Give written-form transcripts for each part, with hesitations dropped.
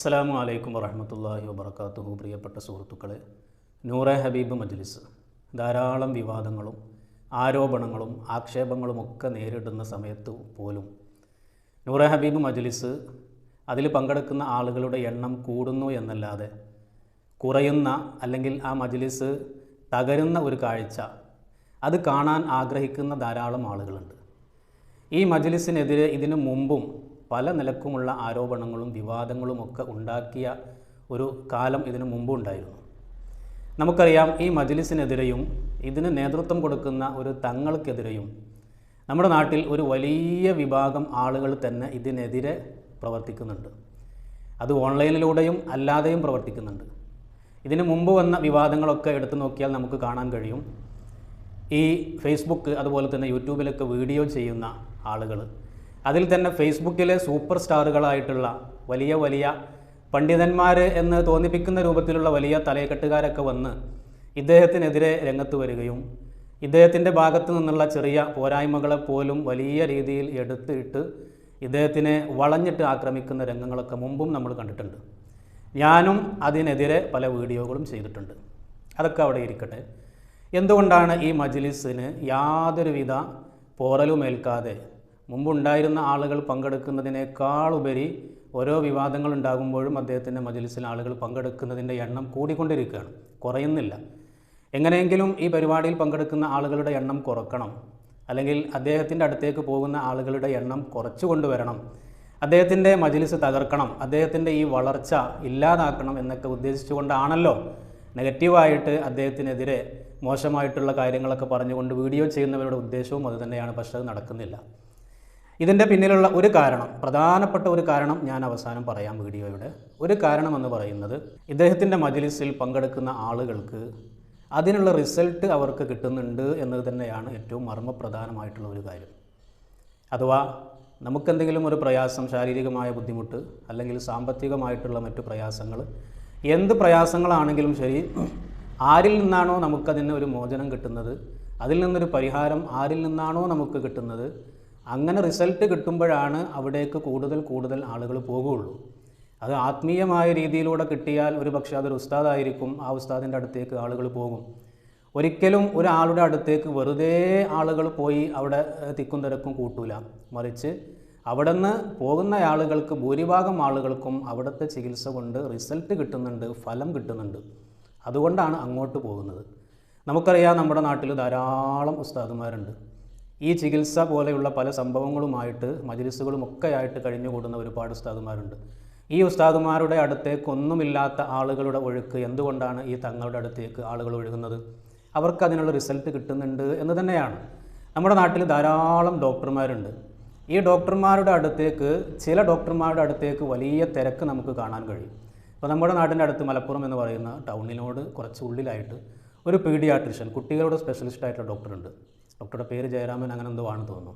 അസ്സലാമു അലൈക്കും വറഹ്മത്തുള്ളാഹി വബറകാതുഹു. പ്രിയപ്പെട്ട സുഹൃത്തുക്കളെ, നൂറെ ഹബീബ് മജ്ലിസ് ധാരാളം വിവാദങ്ങളും ആരോപണങ്ങളും ആക്ഷേപങ്ങളുമൊക്കെ നേരിടുന്ന സമയത്ത് പോലും നൂറെ ഹബീബ് മജ്ലിസ് അതിൽ പങ്കെടുക്കുന്ന ആളുകളുടെ എണ്ണം കൂടുന്നു എന്നല്ലാതെ കുറയുന്ന അല്ലെങ്കിൽ ആ മജ്ലിസ് തകരുന്ന ഒരു കാഴ്ച അത് കാണാൻ ആഗ്രഹിക്കുന്ന ധാരാളം ആളുകളുണ്ട്. ഈ മജ്ലിസിനെതിരെ ഇതിനു മുമ്പും പല നിലക്കുമുള്ള ആരോപണങ്ങളും വിവാദങ്ങളുമൊക്കെ ഉണ്ടാക്കിയ ഒരു കാലം ഇതിനു മുമ്പ് ഉണ്ടായിരുന്നു. നമുക്കറിയാം, ഈ മജ്ലിസിനെതിരെയും ഇതിന് നേതൃത്വം കൊടുക്കുന്ന ഒരു തങ്ങൾക്കെതിരെയും നമ്മുടെ നാട്ടിൽ ഒരു വലിയ വിഭാഗം ആളുകൾ തന്നെ ഇതിനെതിരെ പ്രവർത്തിക്കുന്നുണ്ട്. അത് ഓൺലൈനിലൂടെയും അല്ലാതെയും പ്രവർത്തിക്കുന്നുണ്ട്. ഇതിനു മുമ്പ് വന്ന വിവാദങ്ങളൊക്കെ എടുത്തു നോക്കിയാൽ നമുക്ക് കാണാൻ കഴിയും. ഈ ഫേസ്ബുക്ക് അതുപോലെ തന്നെ യൂട്യൂബിലൊക്കെ വീഡിയോ ചെയ്യുന്ന ആളുകൾ, അതിൽ തന്നെ ഫേസ്ബുക്കിലെ സൂപ്പർ സ്റ്റാറുകളായിട്ടുള്ള വലിയ വലിയ പണ്ഡിതന്മാർ എന്ന് തോന്നിപ്പിക്കുന്ന രൂപത്തിലുള്ള വലിയ തലയെക്കെട്ടുകാരൊക്കെ വന്ന് ഇദ്ദേഹത്തിനെതിരെ രംഗത്ത് വരികയും ഇദ്ദേഹത്തിൻ്റെ ഭാഗത്തു നിന്നുള്ള ചെറിയ പോരായ്മകളെ പോലും വലിയ രീതിയിൽ എടുത്തിട്ട് ഇദ്ദേഹത്തിനെ വളഞ്ഞിട്ട് ആക്രമിക്കുന്ന രംഗങ്ങളൊക്കെ മുമ്പും നമ്മൾ കണ്ടിട്ടുണ്ട്. ഞാനും അതിനെതിരെ പല വീഡിയോകളും ചെയ്തിട്ടുണ്ട്. അതൊക്കെ അവിടെ ഇരിക്കട്ടെ. എന്തുകൊണ്ടാണ് ഈ മജ്ലിസിന് യാതൊരുവിധ പോറലുമേൽക്കാതെ മുമ്പുണ്ടായിരുന്ന ആളുകൾ പങ്കെടുക്കുന്നതിനേക്കാളുപരി ഓരോ വിവാദങ്ങൾ ഉണ്ടാകുമ്പോഴും അദ്ദേഹത്തിൻ്റെ മജ്ലിസിൽ ആളുകൾ പങ്കെടുക്കുന്നതിൻ്റെ എണ്ണം കൂടിക്കൊണ്ടിരിക്കുകയാണ്, കുറയുന്നില്ല. എങ്ങനെയെങ്കിലും ഈ പരിപാടിയിൽ പങ്കെടുക്കുന്ന ആളുകളുടെ എണ്ണം കുറക്കണം, അല്ലെങ്കിൽ അദ്ദേഹത്തിൻ്റെ അടുത്തേക്ക് പോകുന്ന ആളുകളുടെ എണ്ണം കുറച്ചു കൊണ്ടുവരണം, അദ്ദേഹത്തിൻ്റെ മജ്ലിസ് തകർക്കണം, അദ്ദേഹത്തിൻ്റെ ഈ വളർച്ച ഇല്ലാതാക്കണം എന്നൊക്കെ ഉദ്ദേശിച്ചുകൊണ്ടാണല്ലോ നെഗറ്റീവായിട്ട് അദ്ദേഹത്തിനെതിരെ മോശമായിട്ടുള്ള കാര്യങ്ങളൊക്കെ പറഞ്ഞുകൊണ്ട് വീഡിയോ ചെയ്യുന്നവരുടെ ഉദ്ദേശവും അതുതന്നെയാണ്. പക്ഷേ അത് നടക്കുന്നില്ല. ഇതിൻ്റെ പിന്നിലുള്ള ഒരു കാരണം, പ്രധാനപ്പെട്ട ഒരു കാരണം ഞാൻ അവസാനം പറയാം. വീഡിയോയുടെ ഒരു കാരണമെന്ന് പറയുന്നത്, ഇദ്ദേഹത്തിൻ്റെ മജ്ലിസിൽ പങ്കെടുക്കുന്ന ആളുകൾക്ക് അതിനുള്ള റിസൾട്ട് അവർക്ക് കിട്ടുന്നുണ്ട് എന്നത് തന്നെയാണ് ഏറ്റവും മർമ്മപ്രധാനമായിട്ടുള്ള ഒരു കാര്യം. അഥവാ നമുക്കെന്തെങ്കിലും ഒരു പ്രയാസം, ശാരീരികമായ ബുദ്ധിമുട്ട് അല്ലെങ്കിൽ സാമ്പത്തികമായിട്ടുള്ള മറ്റു പ്രയാസങ്ങൾ, എന്ത് പ്രയാസങ്ങളാണെങ്കിലും ശരി, ആരിൽ നിന്നാണോ നമുക്കതിന് ഒരു മോചനം കിട്ടുന്നത്, അതിൽ നിന്നൊരു പരിഹാരം ആരിൽ നിന്നാണോ നമുക്ക് കിട്ടുന്നത്, അങ്ങനെ റിസൾട്ട് കിട്ടുമ്പോഴാണ് അവിടേക്ക് കൂടുതൽ ആളുകൾ പോകുകയുള്ളൂ. അത് ആത്മീയമായ രീതിയിലൂടെ കിട്ടിയാൽ ഒരു പക്ഷേ അതൊരു ഉസ്താദായിരിക്കും, ആ ഉസ്താദിൻ്റെ അടുത്തേക്ക് ആളുകൾ പോകും. ഒരിക്കലും ഒരാളുടെ അടുത്തേക്ക് വെറുതെ ആളുകൾ പോയി അവിടെ തിക്കും തിരക്കും കൂട്ടൂല. മറിച്ച് അവിടെ നിന്ന് പോകുന്ന ആളുകൾക്ക്, ഭൂരിഭാഗം ആളുകൾക്കും അവിടുത്തെ ചികിത്സ കൊണ്ട് റിസൾട്ട് കിട്ടുന്നുണ്ട്, ഫലം കിട്ടുന്നുണ്ട്. അതുകൊണ്ടാണ് അങ്ങോട്ട് പോകുന്നത്. നമുക്കറിയാം, നമ്മുടെ നാട്ടിൽ ധാരാളം ഉസ്താദുമാരുണ്ട്. ഈ ചികിത്സ പോലെയുള്ള പല സംഭവങ്ങളുമായിട്ട് മജ്ലിസുകളുമൊക്കെ ആയിട്ട് കഴിഞ്ഞുകൂടുന്ന ഒരുപാട് ഉസ്താദുമാരുണ്ട്. ഈ ഉസ്താദുമാരുടെ അടുത്തേക്കൊന്നുമില്ലാത്ത ആളുകളുടെ ഒഴുക്ക് എന്തുകൊണ്ടാണ് ഈ തങ്ങളുടെ അടുത്തേക്ക് ആളുകൾ ഒഴുകുന്നത്? അവർക്ക് അതിനുള്ള റിസൾട്ട് കിട്ടുന്നുണ്ട് എന്ന് തന്നെയാണ്. നമ്മുടെ നാട്ടിൽ ധാരാളം ഡോക്ടർമാരുണ്ട്. ഈ ഡോക്ടർമാരുടെ അടുത്തേക്ക്, ചില ഡോക്ടർമാരുടെ അടുത്തേക്ക് വലിയ തിരക്ക് നമുക്ക് കാണാൻ കഴിയും. അപ്പോൾ നമ്മുടെ നാടിൻ്റെ അടുത്ത് മലപ്പുറം എന്ന് പറയുന്ന ടൗണിനോട് കുറച്ച് ഉള്ളിലായിട്ട് ഒരു പീഡിയാട്രിഷ്യൻ, കുട്ടികളുടെ സ്പെഷ്യലിസ്റ്റായിട്ടുള്ള ഡോക്ടറുണ്ട്. ഡോക്ടറുടെ പേര് ജയരാമൻ, അങ്ങനെ എന്തോ ആണെന്ന് തോന്നുന്നു.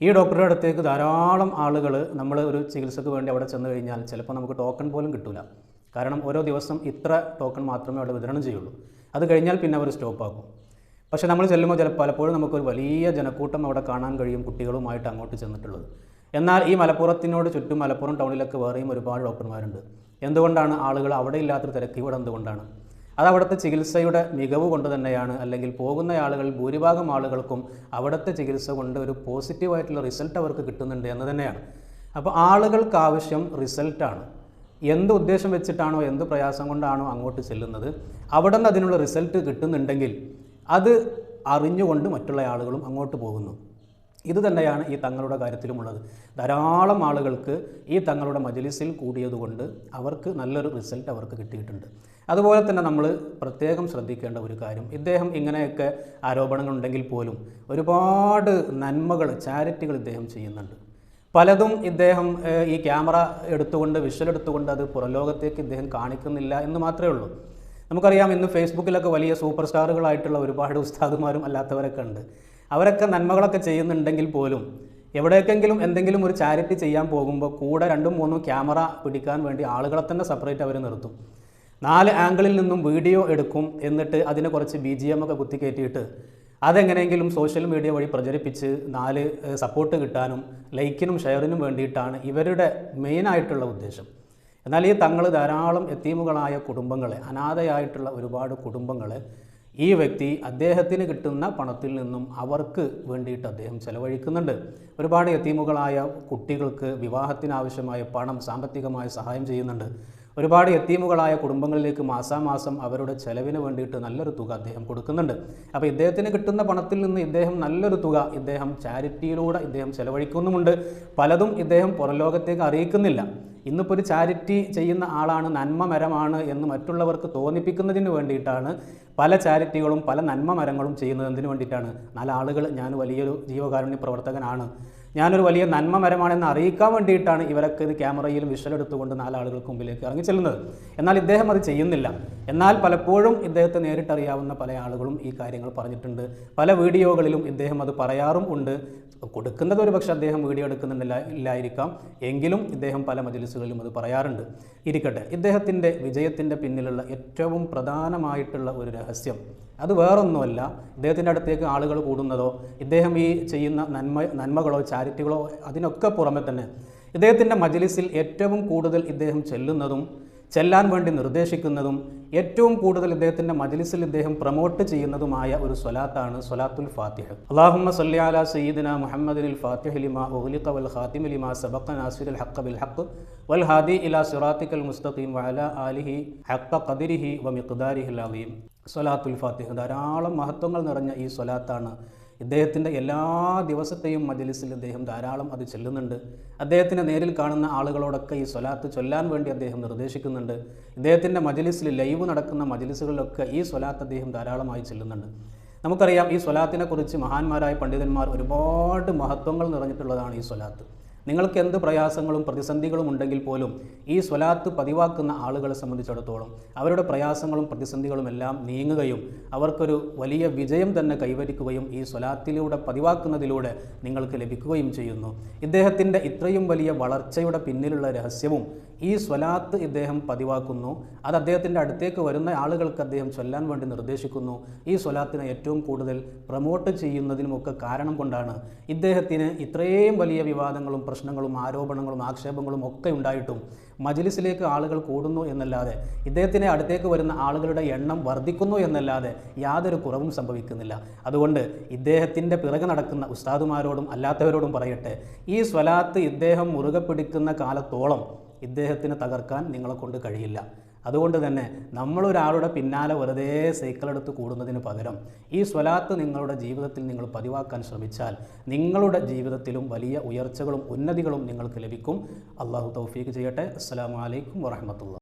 ഈ ഡോക്ടറുടെ അടുത്തേക്ക് ധാരാളം ആളുകൾ, നമ്മൾ ഒരു ചികിത്സയ്ക്ക് വേണ്ടി അവിടെ ചെന്ന് കഴിഞ്ഞാൽ ചിലപ്പോൾ നമുക്ക് ടോക്കൺ പോലും കിട്ടില്ല. കാരണം ഓരോ ദിവസം ഇത്ര ടോക്കൺ മാത്രമേ അവിടെ വിതരണം ചെയ്യുള്ളൂ. അത് കഴിഞ്ഞാൽ പിന്നെ അവർ സ്റ്റോപ്പാക്കും. പക്ഷേ നമ്മൾ ചെല്ലുമ്പോൾ പലപ്പോഴും നമുക്കൊരു വലിയ ജനക്കൂട്ടം അവിടെ കാണാൻ കഴിയും, കുട്ടികളുമായിട്ട് അങ്ങോട്ട് ചെന്നിട്ടുള്ളത്. എന്നാൽ ഈ മലപ്പുറത്തിനോട് ചുറ്റും, മലപ്പുറം ടൗണിലൊക്കെ വേറെയും ഒരുപാട് ഡോക്ടർമാരുണ്ട്. എന്തുകൊണ്ടാണ് ആളുകൾ അവിടെ ഇല്ലാത്തൊരു തിരക്ക് ഇവിടെ എന്തുകൊണ്ടാണ്? അത് അവിടുത്തെ ചികിത്സയുടെ മികവ് കൊണ്ട് തന്നെയാണ്. അല്ലെങ്കിൽ പോകുന്ന ആളുകൾ, ഭൂരിഭാഗം ആളുകൾക്കും അവിടുത്തെ ചികിത്സ കൊണ്ട് ഒരു പോസിറ്റീവായിട്ടുള്ള റിസൾട്ട് അവർക്ക് കിട്ടുന്നുണ്ട് എന്ന് തന്നെയാണ്. അപ്പോൾ ആളുകൾക്ക് ആവശ്യം റിസൾട്ടാണ്. എന്ത് ഉദ്ദേശം വെച്ചിട്ടാണോ, എന്ത് പ്രയാസം കൊണ്ടാണോ അങ്ങോട്ട് ചെല്ലുന്നത്, അവിടെ നിന്ന് അതിനുള്ള റിസൾട്ട് കിട്ടുന്നുണ്ടെങ്കിൽ അത് അറിഞ്ഞുകൊണ്ട് മറ്റുള്ള ആളുകളും അങ്ങോട്ട് പോകുന്നു. ഇത് തന്നെയാണ് ഈ തങ്ങളുടെ കാര്യത്തിലുമുള്ളത്. ധാരാളം ആളുകൾക്ക് ഈ തങ്ങളുടെ മജ്ലിസിൽ കൂടിയതുകൊണ്ട് അവർക്ക് നല്ലൊരു റിസൾട്ട് അവർക്ക് കിട്ടിയിട്ടുണ്ട്. അതുപോലെ തന്നെ നമ്മൾ പ്രത്യേകം ശ്രദ്ധിക്കേണ്ട ഒരു കാര്യം, ഇദ്ദേഹം ഇങ്ങനെയൊക്കെ ആരോപണങ്ങളുണ്ടെങ്കിൽ പോലും ഒരുപാട് നന്മകൾ, ചാരിറ്റികൾ ഇദ്ദേഹം ചെയ്യുന്നുണ്ട്. പലതും ഇദ്ദേഹം ഈ ക്യാമറ എടുത്തുകൊണ്ട്, വിഷ്വൽ എടുത്തുകൊണ്ട് അത് പുറംലോകത്തേക്ക് ഇദ്ദേഹം കാണിക്കുന്നില്ല എന്ന് മാത്രമേ ഉള്ളൂ. നമുക്കറിയാം, ഇന്ന് ഫേസ്ബുക്കിലൊക്കെ വലിയ സൂപ്പർ സ്റ്റാറുകളായിട്ടുള്ള ഒരുപാട് ഉസ്താദുമാരും അല്ലാത്തവരൊക്കെ ഉണ്ട്. അവരൊക്കെ നന്മകളൊക്കെ ചെയ്യുന്നുണ്ടെങ്കിൽ പോലും എവിടേക്കെങ്കിലും എന്തെങ്കിലും ഒരു ചാരിറ്റി ചെയ്യാൻ പോകുമ്പോൾ കൂടെ 2-3 ക്യാമറ പിടിക്കാൻ വേണ്ടി ആളുകളെ തന്നെ സെപ്പറേറ്റ് അവർ നിർത്തും. 4 ആംഗിളിൽ നിന്നും വീഡിയോ എടുക്കും. എന്നിട്ട് അതിനെ കുറച്ച് BGM ഒക്കെ കുത്തിക്കയറ്റിയിട്ട് അതെങ്ങനെയെങ്കിലും സോഷ്യൽ മീഡിയ വഴി പ്രചരിപ്പിച്ച് 4 സപ്പോർട്ട് കിട്ടാനും ലൈക്കിനും ഷെയറിനും വേണ്ടിയിട്ടാണ് ഇവരുടെ മെയിനായിട്ടുള്ള ഉദ്ദേശം. എന്നാൽ ഈ തങ്ങൾ ധാരാളം യതീമുകളായ കുടുംബങ്ങളെ, അനാഥയായിട്ടുള്ള ഒരുപാട് കുടുംബങ്ങളെ ഈ വ്യക്തി അദ്ദേഹത്തിന് കിട്ടുന്ന പണത്തിൽ നിന്നും അവർക്ക് വേണ്ടിയിട്ട് അദ്ദേഹം ചെലവഴിക്കുന്നുണ്ട്. ഒരുപാട് യതീമുകളായ കുട്ടികൾക്ക് വിവാഹത്തിനാവശ്യമായ പണം, സാമ്പത്തികമായ സഹായം ചെയ്യുന്നുണ്ട്. ഒരുപാട് യതീമുകളായ കുടുംബങ്ങളിലേക്ക് മാസാമാസം അവരുടെ ചെലവിന് വേണ്ടിയിട്ട് നല്ലൊരു തുക അദ്ദേഹം കൊടുക്കുന്നുണ്ട്. അപ്പോൾ ഇദ്ദേഹത്തിന് കിട്ടുന്ന പണത്തിൽ നിന്ന് ഇദ്ദേഹം നല്ലൊരു തുക ഇദ്ദേഹം ചാരിറ്റിയിലൂടെ ഇദ്ദേഹം ചെലവഴിക്കുന്നുമുണ്ട്. പലതും ഇദ്ദേഹം പുറം ലോകത്തേക്ക് അറിയിക്കുന്നില്ല. ഇന്നിപ്പോൾ ഒരു ചാരിറ്റി ചെയ്യുന്ന ആളാണ്, നന്മ മരമാണ് എന്ന് മറ്റുള്ളവർക്ക് തോന്നിപ്പിക്കുന്നതിന് വേണ്ടിയിട്ടാണ് പല ചാരിറ്റികളും പല നന്മ മരങ്ങളും ചെയ്യുന്നത്. എന്തിനു വേണ്ടിയിട്ടാണ്? 4 ആളുകൾ ഞാൻ വലിയൊരു ജീവകാരുണ്യ പ്രവർത്തകനാണ്, ഞാനൊരു വലിയ നന്മ മരമാണെന്ന് അറിയിക്കാൻ വേണ്ടിയിട്ടാണ് ഇവരൊക്കെ ഇത് ക്യാമറയിലും വിഷ്വലെടുത്തുകൊണ്ട് 4 ആളുകൾക്ക് മുമ്പിലേക്ക് ഇറങ്ങി ചെല്ലുന്നത്. എന്നാൽ ഇദ്ദേഹം അത് ചെയ്യുന്നില്ല. എന്നാൽ പലപ്പോഴും ഇദ്ദേഹത്തെ നേരിട്ടറിയാവുന്ന പല ആളുകളും ഈ കാര്യങ്ങൾ പറഞ്ഞിട്ടുണ്ട്. പല വീഡിയോകളിലും ഇദ്ദേഹം അത് പറയാറും ഉണ്ട്. കൊടുക്കുന്നത് ഒരു പക്ഷേ അദ്ദേഹം വീഡിയോ ഇല്ലായിരിക്കാം, എങ്കിലും ഇദ്ദേഹം പല മജ്‌ലിസുകളിലും അത് പറയാറുണ്ട്. ഇരിക്കട്ടെ, ഇദ്ദേഹത്തിൻ്റെ വിജയത്തിൻ്റെ പിന്നിലുള്ള ഏറ്റവും പ്രധാനമായിട്ടുള്ള ഒരു രഹസ്യം അത് വേറൊന്നുമല്ല, ഇദ്ദേഹത്തിൻ്റെ അടുത്തേക്ക് ആളുകൾ കൂടുന്നതോ ഇദ്ദേഹം ഈ ചെയ്യുന്ന നന്മകളോ ചാരിറ്റികളോ അതിനൊക്കെ പുറമെ തന്നെ ഇദ്ദേഹത്തിൻ്റെ മജ്‌ലിസിൽ ഏറ്റവും കൂടുതൽ ഇദ്ദേഹം ചെല്ലാൻ വേണ്ടി നിർദ്ദേശിക്കുന്നതും ഏറ്റവും കൂടുതൽ ഇദ്ദേഹത്തിൻ്റെ മജ്‌ലിസിൽ ഇദ്ദേഹം പ്രൊമോട്ട് ചെയ്യുന്നതുമായ ഒരു സ്വലാത്താണ് സ്വലാത്തുൽ ഫാത്തിഹ. അല്ലാഹുമ്മ സ്വല്ലി അലാ സയ്യിദിന മുഹമ്മദിനിൽ ഫാത്തിഹി ലിമാ ഉഗ്ലിഖ വൽ ഖാതിമി ലിമാ സബഖ നാസിറിൽ ഹഖ് ബിൽ ഹഖ് വൽ ഹാദി ഇലാ സിറാത്തിക്കൽ മുസ്തഖീം വഅലാ ആലിഹി ഹഖ ഖദ്രിഹി വമിഖ്ദാരിഹിൽ അളീം. സ്വലാത്തുൽ ഫാത്തിഹ ധാരാളം മഹത്വങ്ങൾ നിറഞ്ഞ ഈ സ്വലാത്താണ്. ഇദ്ദേഹത്തിൻ്റെ എല്ലാ ദിവസത്തെയും മജ്‌ലിസിൽ ഇദ്ദേഹം ധാരാളം അത് ചൊല്ലുന്നുണ്ട്. അദ്ദേഹത്തിനെ നേരിൽ കാണുന്ന ആളുകളോടൊക്കെ ഈ സ്വലാത്ത് ചൊല്ലാൻ വേണ്ടി അദ്ദേഹം നിർദ്ദേശിക്കുന്നുണ്ട്. ഇദ്ദേഹത്തിൻ്റെ മജ്‌ലിസിൽ ലൈവ് നടക്കുന്ന മജ്‌ലിസുകളിലൊക്കെ ഈ സ്വലാത്ത് അദ്ദേഹം ധാരാളമായി ചൊല്ലുന്നുണ്ട്. നമുക്കറിയാം, ഈ സ്വലാത്തിനെക്കുറിച്ച് മഹാന്മാരായ പണ്ഡിതന്മാർ ഒരുപാട് മഹത്വങ്ങൾ നിറഞ്ഞിട്ടുള്ളതാണ് ഈ സ്വലാത്ത്. നിങ്ങൾക്ക് എന്ത് പ്രയാസങ്ങളും പ്രതിസന്ധികളും ഉണ്ടെങ്കിൽ പോലും ഈ സ്വലാത്ത് പതിവാക്കുന്ന ആളുകളെ സംബന്ധിച്ചിടത്തോളം അവരുടെ പ്രയാസങ്ങളും പ്രതിസന്ധികളും എല്ലാം നീങ്ങുകയും അവർക്കൊരു വലിയ വിജയം തന്നെ കൈവരിക്കുകയും ഈ സ്വലാത്തിലൂടെ പതിവാക്കുന്നതിലൂടെ നിങ്ങൾക്ക് ലഭിക്കുകയും ചെയ്യുന്നു. ഇദ്ദേഹത്തിൻ്റെ ഇത്രയും വലിയ വളർച്ചയുടെ പിന്നിലുള്ള രഹസ്യവും ഈ സ്വലാത്ത് ഇദ്ദേഹം പതിവാക്കുന്നു. അത് അദ്ദേഹത്തിൻ്റെ അടുത്തേക്ക് വരുന്ന ആളുകൾക്ക് അദ്ദേഹം ചൊല്ലാൻ വേണ്ടി നിർദ്ദേശിക്കുന്നു. ഈ സ്വലാത്തിനെ ഏറ്റവും കൂടുതൽ പ്രൊമോട്ട് ചെയ്യുന്നതിനുമൊക്കെ കാരണം കൊണ്ടാണ് ഇദ്ദേഹത്തിന് ഇത്രയും വലിയ വിവാദങ്ങളും പ്രശ്നങ്ങളും ആരോപണങ്ങളും ആക്ഷേപങ്ങളും ഒക്കെ ഉണ്ടായിട്ടും മജ്‌ലിസിലേക്ക് ആളുകൾ കൂടുന്നു എന്നല്ലാതെ ഇദ്ദേഹത്തിനെ അടുത്തേക്ക് വരുന്ന ആളുകളുടെ എണ്ണം വർദ്ധിക്കുന്നു എന്നല്ലാതെ യാതൊരു കുറവും സംഭവിക്കുന്നില്ല. അതുകൊണ്ട് ഇദ്ദേഹത്തിൻ്റെ പിറകെ നടക്കുന്ന ഉസ്താദുമാരോടും അല്ലാത്തവരോടും പറയട്ടെ, ഈ സ്വലാത്ത് ഇദ്ദേഹം മുറുകെ പിടിക്കുന്ന കാലത്തോളം ഇദ്ദേഹത്തിന് തകർക്കാൻ നിങ്ങളെ കൊണ്ട് കഴിയില്ല. അതുകൊണ്ട് തന്നെ നമ്മളൊരാളുടെ പിന്നാലെ വെറുതെ സൈക്കിളെടുത്ത് കൂടുന്നതിന് പകരം ഈ സ്വലാത്ത് നിങ്ങളുടെ ജീവിതത്തിൽ നിങ്ങൾ പതിവാക്കാൻ ശ്രമിച്ചാൽ നിങ്ങളുടെ ജീവിതത്തിലും വലിയ ഉയർച്ചകളും ഉന്നതികളും നിങ്ങൾക്ക് ലഭിക്കും. അള്ളാഹു തൗഫീഖ് ചെയ്യട്ടെ. അസ്സലാമു അലൈക്കും വറഹ്മത്തുള്ളാഹി.